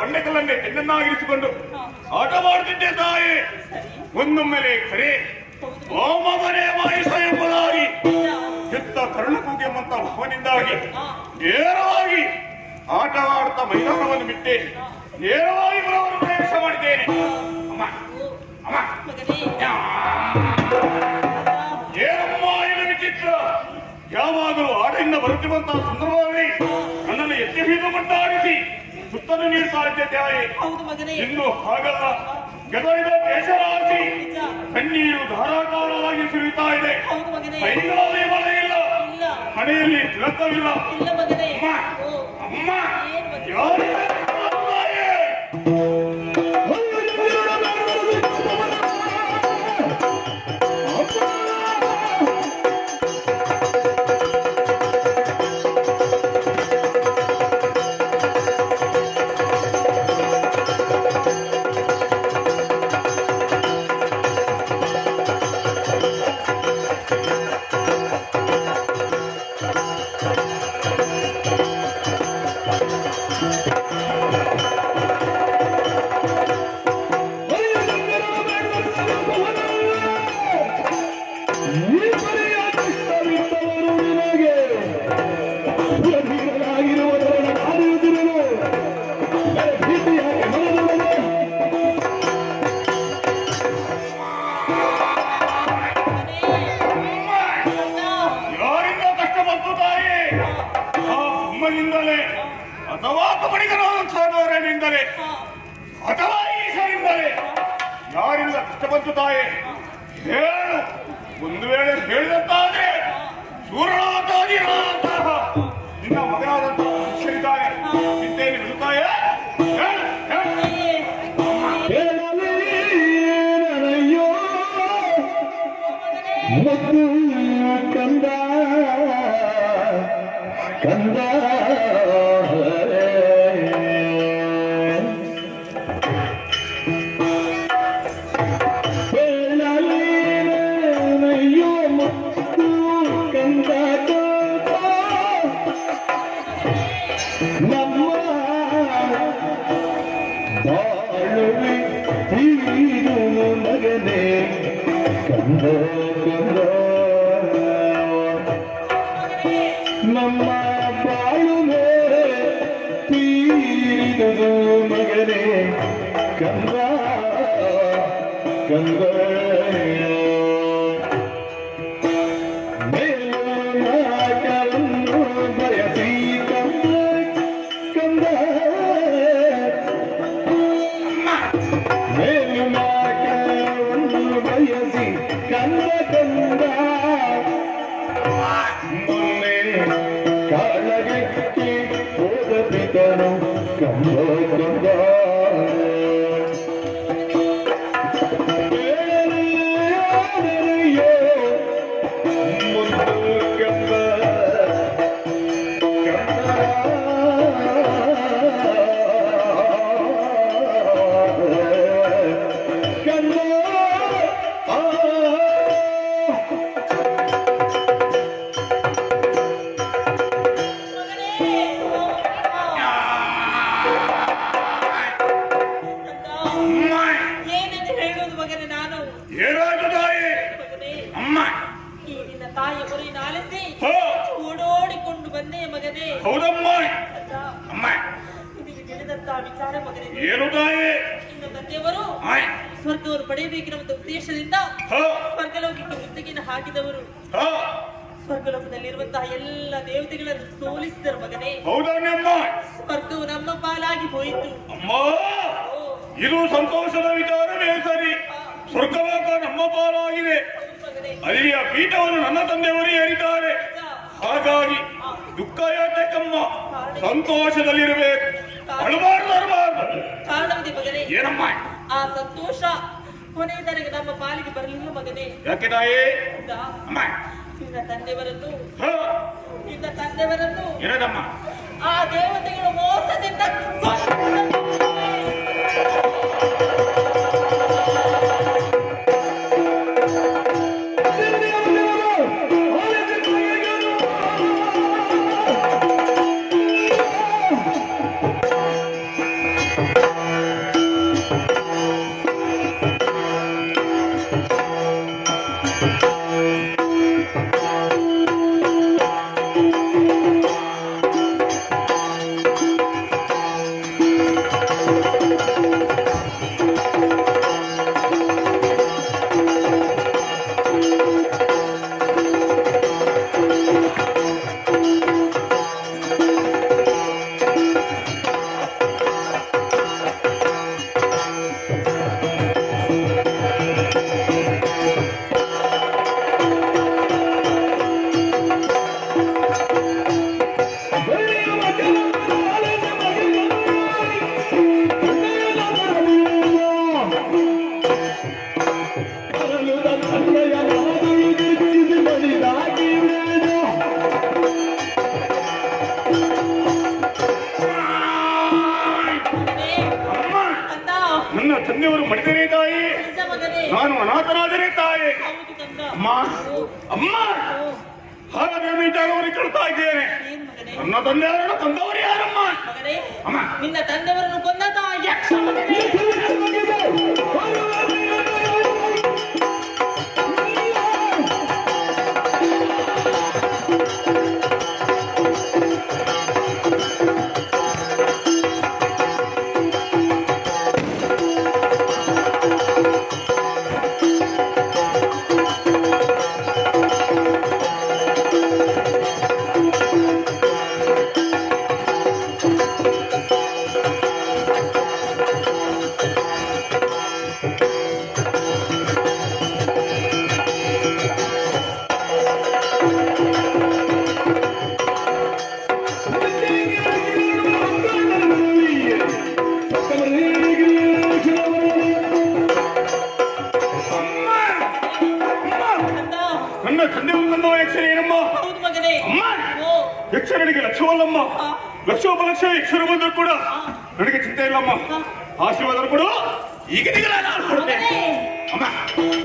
ಬಂಡೆಕಲ್ಲನ್ನೇ ತೆನ್ನನ್ನಾಗಿರಿಸಿಕೊಂಡು ಆಟ ಮಾಡುತ್ತಿದ್ದೆ ತಾಯಿ. ಒಂದೊಮ್ಮೆಲೆ ಕರೆ ಓ ಮಗನೇ ಮಾಯಿಸ ಎಂಬುದಾಗಿ ಚಿತ್ತ ಕರುಣಕೂಗೆ ಎಂಬಂತ ಭಾವನಿಂದಾಗಿ ನೇರವಾಗಿ ಆಟವಾಡುತ್ತಾ ಮೈದಾನವನ್ನು ಬಿಟ್ಟೆ ನೇರವಾಗಿ ಬರವನ್ನು ಪ್ರವೇಶ ಮಾಡಿದ್ದೇನೆ. ಅಮ್ಮ ಅಮ್ಮ ಏನಮ್ಮ ಇದು ವಿಚಿತ್ರ. ಯಾವಾಗಲೂ ಆಟದಿಂದ ಬರುತ್ತಿರುವಂತಹ ಸಂದರ್ಭದಲ್ಲಿ ನನ್ನನ್ನು ಎತ್ತಿ ಬೀಗ ಮಟ್ಟಾಡಿಸಿ ಸುತ್ತನ್ನು ನೀಡ್ತಾ ಇದ್ದೆ ತಾಯಿ. ಇನ್ನು ಹಾಗಲ್ಲ, ಗೆದರಿದ ಕೇಶರಾಶಿ ಕಣ್ಣೀರು ಧಾರಾಕಾರವಾಗಿ ಸುರಿಯುತ್ತಾ ಇದೆ. ಕೈಗಳಲ್ಲಿ ಬಲ ಇಲ್ಲ, ಹಣೆಯಲ್ಲಿ ತಿಲಕವಿಲ್ಲ. ಅಮ್ಮ ಯಾರು ಅಥವಾ ಕಬಡಿಗರಾದಂತಹವರನಿಂದಲೇ ಅಥವಾ ಈಶನಿಂದಲೇ ಯಾರಿಂದ ಕಷ್ಟಪಟ್ಟು ತಾಯಿ ಹೇಳು. ಒಂದು ವೇಳೆ ಹೇಳಿದಂತಾದ್ರೆ ಸೂರ್ಯನಾಗಿ ನಿನ್ನ ಮಗನಾದಂತಹ ಶಿಕ್ಷರಿದ್ದಾರೆ ಚಿಂತೆಯನ್ನು ಬಿಡುತ್ತಾಯೇ? ಕಂದ ಕಂದ ಮಗನೇ ಕಂದ ಕಂದ ನಮ್ಮ ಬಾಳು ಮೇಲೆ ತೀರಿದುದು ಮಗನೇ ಕಂದ ಕಂದ ಮೇಲನ್ನು ಬಯಸಿ ಕಂದ ಕಂದ ಬಯಸಿ ಕಂದ ಕಂದ ಮೊನ್ನೆ ಹೌದಮ್ಮ. ಅಜ್ಜ, ಅಮ್ಮ ನಿನಗೆ ತಿಳಿದಂತಹ ವಿಚಾರ ಮಗನೇ. ಏನು ತಾಯಿ? ನಿನ್ನ ತಂದೆಯವರು ಆಯ್. ಸ್ವರ್ಗವನ್ನು ಪಡೆಯಬೇಕಿನ ಒಂದು ಉದ್ದೇಶದಿಂದ ಹ, ಸ್ವರ್ಗಲೋಕಕ್ಕೆ ಮುತ್ತಿಗೆಯನ್ನು ಹಾಕಿದವರು. ಹ. ಸ್ವರ್ಗಲೋಕದಲ್ಲಿರುವಂತಹ ಎಲ್ಲ ದೇವತೆಗಳನ್ನು ಸೋಲಿಸಿದರು ಮಗನೇ. ಹೌದಮ್ಮ. ಸ್ವರ್ಗವು ನಮ್ಮ ಪಾಲಾಗಿ ಹೋಯಿತು. ಅಮ್ಮ, ಓ, ಇದು ಸಂತೋಷದ ವಿಚಾರವೇ ಸರಿ. ಸ್ವರ್ಗಲೋಕ ನಮ್ಮ ಪಾಲಾಗಿದೆ. ಮಗನೇ. ಅಲ್ಲಿಯ ಪೀಠವನ್ನು ನನ್ನ ತಂದೆಯವರು ಏರಿದ್ದಾರೆ. ಅಜ್ಜ, ಹಾಗಾಗಿ ದುಃಖ ಯಾತಕ್ಕಮ್ಮ, ಸಂತೋಷದಲ್ಲಿರಬೇಕು. ಅಳಬಾರ್ದು ಅಳಬಾರ್ದು. ಕಾರಣವಿದೆ ಮಗನೇ. ಏನಮ್ಮ? ಆ ಸಂತೋಷ ಕೊನೆಯದರೆಗೆ ನಮ್ಮ ಪಾಲಿಗೆ ಬರಲಿಲ್ಲ ಮಗನೇ. ಯಾಕೆ ತಾಯಿ? ಅಜ್ಜ, ಅಮ್ಮ, ನಿನ್ನ ತಂದೆಯವರನ್ನು ಹ, ನಿನ್ನ ತಂದೆಯವರನ್ನು ಏನದಮ್ಮ? ಆ ದೇವತೆಗಳು ಮೋಸದಿಂದ ನನ್ನ ತಂದೆಯವರು ಮಡಿದರೆ ತಾಯಿ, ನಿಜ ಮಗನೇ. ನಾನು ಅನಾಥನಾದರೆ ತಾಯಿ. ಹೌದು ಕಂದ. ಅಮ್ಮ, ಓ, ಅಮ್ಮ, ಓ, ಹಾಗಾದ್ರೆ ವಿಚಾರವನ್ನು ಕೇಳ್ತಾ ಇದ್ದೇನೆ. ಏನ್ ಮಗನೇ? ನನ್ನ ತಂದೆಯವರನ್ನು ತಂದವರು ಯಾರಮ್ಮ? ಮಗನೇ, ಅಮ್ಮ, ನಿನ್ನ ತಂದೆಯವರನ್ನು ಕೊಂದದ ಯಕ್ಷ ಮಗನೇ. ಕಂದ, ನನ್ನ ತಂದೆಯವರು ತಂದವ ಯಕ್ಷರ ಏನಮ್ಮ? ಹೌದು ಮಗನೇ. ಅಮ್ಮ, ಓ, ಯಕ್ಷರನಿಗೆ ಲಕ್ಷವಲ್ಲಮ್ಮ, ಆ, ಲಕ್ಷೋಪಲಕ್ಷ ಯಕ್ಷರು ಬಂದ್ರು ಕೂಡ ನನಗೆ ಚಿಂತೆ ಇಲ್ಲಮ್ಮ. ಆಶೀರ್ವಾದ ಕೊಡು. ಈಗ ನಾನು ಕೊಡ್ತೇನೆ. ಮಗನೇ. ಅಮ್ಮ,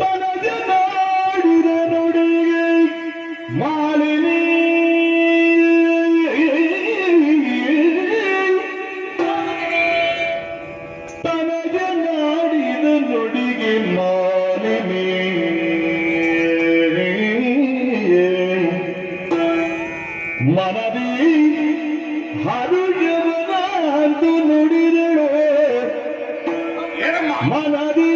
ಪನದ ನಾಡಿದ ನುಡಿಗೆ ಮಾಲಿನಿ ಪನದ ನಾಡಿದ ನುಡಿಗೆ ಮಾಲಿನಿ ಮನದಿ ಹರುಜವನಾಂತು ನುಡಿದಳು ಏನಮ್ಮ? ಮನದಿ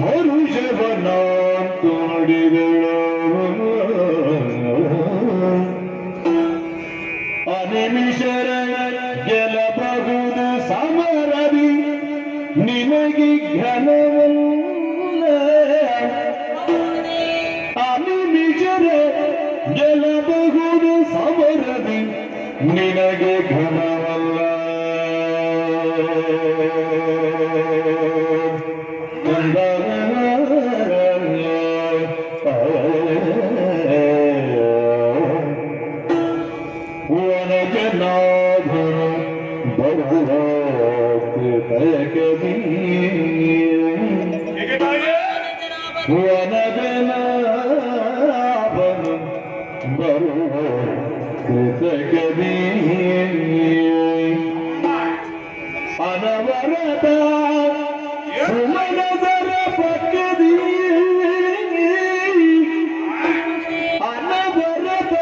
ಹರುಷವನಾಂತು ನುಡಿದಳು ಅನಿಮಿಷರ ಗೆಲ್ಲಬಹುದು ಸಮರದಿ ನಿನಗೆ ಘನವಲ್ಲ ಅನಿಮಿಷರ ಗೆಲ್ಲಬಹುದು ಸಮರದಿ ನಿನಗೆ ಘನವಲ್ಲ ವನಜನಾಭರು ಬರುವ ಕೃತಯಕದಿ ಹೇಗೆ ತಾಯಿ? ವನಜನಾಭನು ಬರುವ ಕೃತಕದಿ ಅನವರತ ಸುಮನದರ ಪಕ್ಕದಿ ಅನವರತ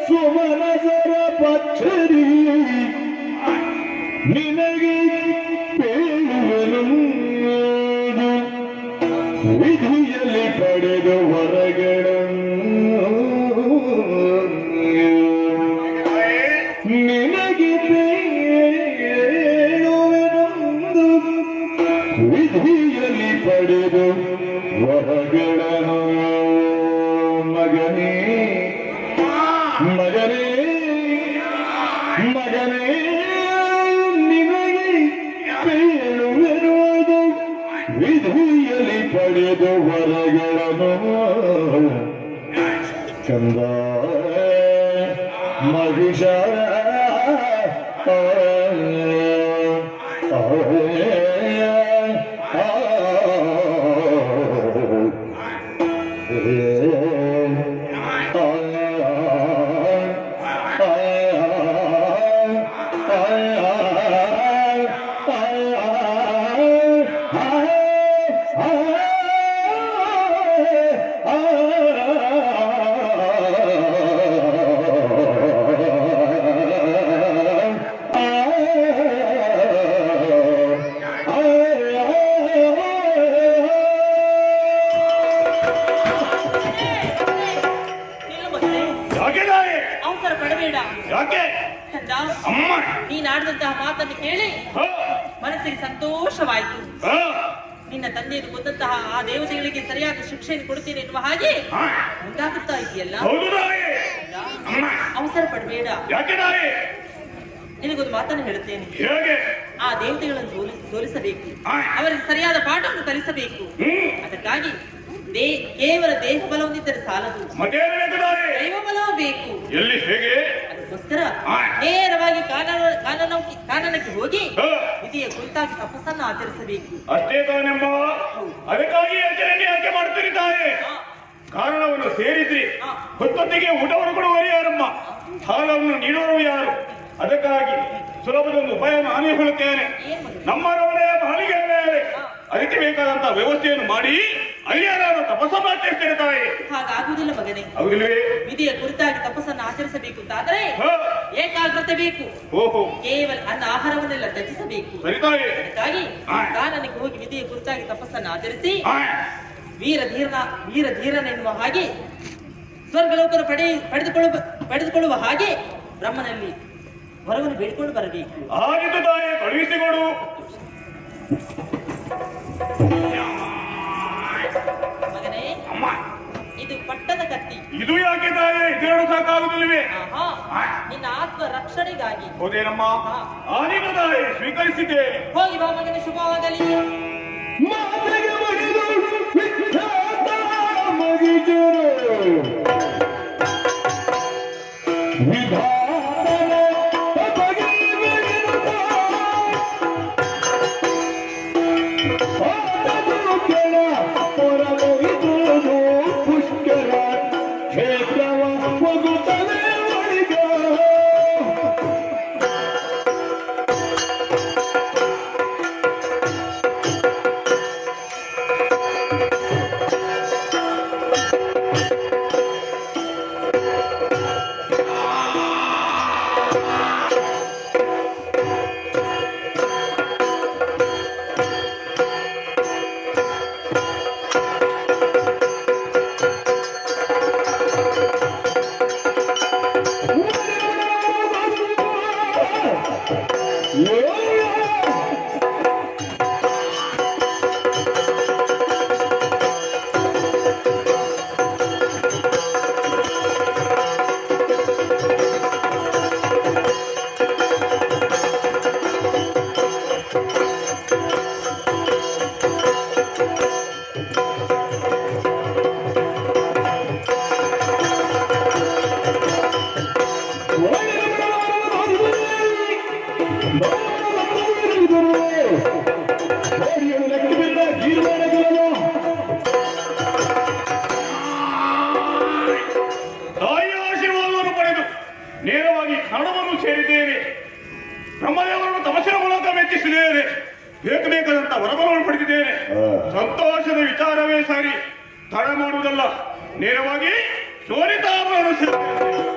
ಸುಮನದರ ಪಚ್ಚರಿ ನಿನಗೆ ಬೇಳುವೆನು ವಿಧಿಯಲ್ಲಿ ಪಡೆದ ವರಗಳನ್ನು ನಿನಗೆ ಬೇಳುವೆನೊಂದು ವಿಧಿಯಲ್ಲಿ ಪಡೆದ ವರಗಳನ್ನು ಮಗನೇ ಮಗನೇ ಮಗನೇ ನಿನಗೆ ಬೇಳುವೆನುವುದು ವಿಧಿಯಲ್ಲಿ ಪಡೆದ ವರಗಳನ್ನು ಚಂದ ಮಹಿಷ ನಿಲ್ಲು ಮಗನೇ, ಯಾಕೆ ತಾಯಿ? ಅವಸರ ಪಡಬೇಡ. ಯಾಕೆ ಕಂದ, ಅಮ್ಮ? ನೀನಾಡಿದಂತಹ ಮಾತನ್ನು ಕೇಳಿ ಹ? ಮನಸ್ಸಿಗೆ ಸಂತೋಷವಾಯಿತು. ಹ? ನಿನ್ನ ತಂದೆಯನ್ನು ಕೊಂದಂತಹ ಆ ದೇವತೆಗಳಿಗೆ ಸರಿಯಾದ ಶಿಕ್ಷೆಯನ್ನು ಕೊಡ್ತೀನಿ ಎನ್ನುವ ಹಾಗೆ ಹ? ಮುಂದಾಗುತ್ತಾ ಇದೆಯಲ್ಲ. ಹೌದು ತಾಯಿ. ಅಮ್ಮ? ಅವಸರ ಪಡಬೇಡ. ಯಾಕೆ ತಾಯಿ? ನಿನಗೊಂದು ಮಾತನ್ನು ಹೇಳುತ್ತೇನೆ. ಹೇಗೆ? ಆ ದೇವತೆಗಳನ್ನು ಸೋಲಿಸಬೇಕು, ಹ? ಅವರಿಗೆ ಸರಿಯಾದ ಪಾಠವನ್ನು ಕಲಿಸಬೇಕು. ಹ್ಮ್. ಅದಕ್ಕಾಗಿ ಕೇವಲ ದೇಹ ಬಲ ಹೊಂದಿದ್ದರೆ ಸಾಲದು, ಮತ್ತೇನು ಬೇಕು ತಾಯಿ? ದೈವ ಬಲವೂ ಬೇಕು. ಎಲ್ಲಿ ಹೇಗೆ? ಅದಕ್ಕೋಸ್ಕರ ಹ? ನೇರವಾಗಿ ಕಾನನಕ್ಕೆ ಹೋಗಿ ಹ? ವಿಧಿಯ ಕುರಿತಾಗಿ ತಪಸ್ಸನ್ನು ಆಚರಿಸಬೇಕು. ಅಷ್ಟೇ ತಾನೆಮ್ಮ. ಅದಕ್ಕಾಗಿ ಯೋಚನೆ ಯಾಕೆ ಮಾಡ್ತೀರಿ ತಾಯಿ? ಹ, ಕಾರಣವನ್ನು ಸೇರಿದ್ರಿ. ಹ. ಹೊತ್ತೊತ್ತಿಗೆ ಊಟವನ್ನು ಕೊಡುವರು ಯಾರಮ್ಮ, ಸಾಲವನ್ನು ನೀಡುವರು ಯಾರು? ಅದಕ್ಕಾಗಿ ಸುಲಭದೊಂದು ಉಪಾಯವನ್ನು ನಾನು ಹೇಳುತ್ತೇನೆ. ಏನ್ ಮಗನೇ? ನಮ್ಮ ರವಣೆಯ ಬಾಳಿಗೆ ಮೇಲೆ ಅದಕ್ಕೆ ಬೇಕಾದಂತ ವ್ಯವಸ್ಥೆಯನ್ನು ಮಾಡಿ ಅಲ್ಲಿ ಯಾರು ತಪಸ್ಸನ್ನು ಆಚರಿಸ್ತೇನೆ ತಾಯಿ. ಹಾಗಾಗುವುದಿಲ್ಲ ಮಗನೇ. ಹೌದಿಲ್ವೇ? ವಿಧಿಯ ಕುರಿತಾಗಿ ತಪಸ್ಸನ್ನು ಆಚರಿಸಬೇಕು ಅಂತಾದ್ರೆ ಹ? ಏಕಾಗ್ರತೆ ಬೇಕು. ಓಹೋ, ಕೇವಲ ಅನ್ನ ಆಹಾರವನ್ನೆಲ್ಲ ತ್ಯಜಿಸಬೇಕು. ಸರಿ ತಾಯಿ. ಅದಕ್ಕಾಗಿ ಹ. ಕಾನನಕ್ಕೆ ಹೋಗಿ ವಿಧಿಯ ಕುರಿತಾಗಿ ತಪಸ್ಸನ್ನು ಆಚರಿಸಿ ಹ? ವೀರಧೀರನೆನ್ನುವ ಹಾಗೆ ಸ್ವರ್ಗಲೋಕನ ಪಡೆದುಕೊಳ್ಳುವ ಹಾಗೆ ಬ್ರಹ್ಮನಲ್ಲಿ ವರವನ್ನು ಬೇಡಿಕೊಂಡು ಬರಬೇಕು. ಆಗಿದ್ದು ತಾಯಿ, ಕಳುಹಿಸಿಕೊಡು. ಮಗನೇ, ಅಮ್ಮ, ಇದು ಪಟ್ಟದ ಕತ್ತಿ. ಇದು ಯಾಕೆ ತಾಯಿ? ಇದೆರಡು ಸಾಕಾಗುವುದಿಲ್ಲವೇ? ಆಹಾ, ನಿನ್ನ ಆತ್ಮ ರಕ್ಷಣೆಗಾಗಿ. ಹೌದೇನಮ್ಮ? ಆಗಿದ್ದು ತಾಯಿ, ಸ್ವೀಕರಿಸಿದ್ದೇನೆ. ಹೋಗಿ ಬಾ ಮಗನೇ, ಶುಭವಾಗಲಿ. ಮಾತೆಗೆ ಮಡಿದು ವಿಖ್ಯಾತ ಮಗಿಜರು ವಿಧಾನ ಬಗೆ ಬೆಳೆದ ಆತನು ಕೆಳ ಹೊರಲೊಯ್ದು ಪುಷ್ಕರ ಕ್ಷೇತ್ರವ ಹೋಗುತ್ತಲೇ ಒಳಿಗ ತಾಯಿಯ ಆಶೀರ್ವಾದವನ್ನು ಪಡೆದು ನೇರವಾಗಿ ಕನ್ನಡವನ್ನು ಸೇರಿದ್ದೇನೆ. ಬ್ರಹ್ಮದೇವರನ್ನು ತಪಸ್ಸಿನ ಮೂಲಕ ಮೆಚ್ಚಿಸಿದ್ದೇನೆ. ಬೇಕಾದಂತ ವರಬಲವನ್ನು ಪಡೆದಿದ್ದೇನೆ. ಸಂತೋಷದ ವಿಚಾರವೇ ಸರಿ, ತಡ ಮಾಡುವುದಲ್ಲ. ನೇರವಾಗಿ ಶೋರಿತಾಮರನ್ನು ಸೇರಿದ್ದೇನೆ.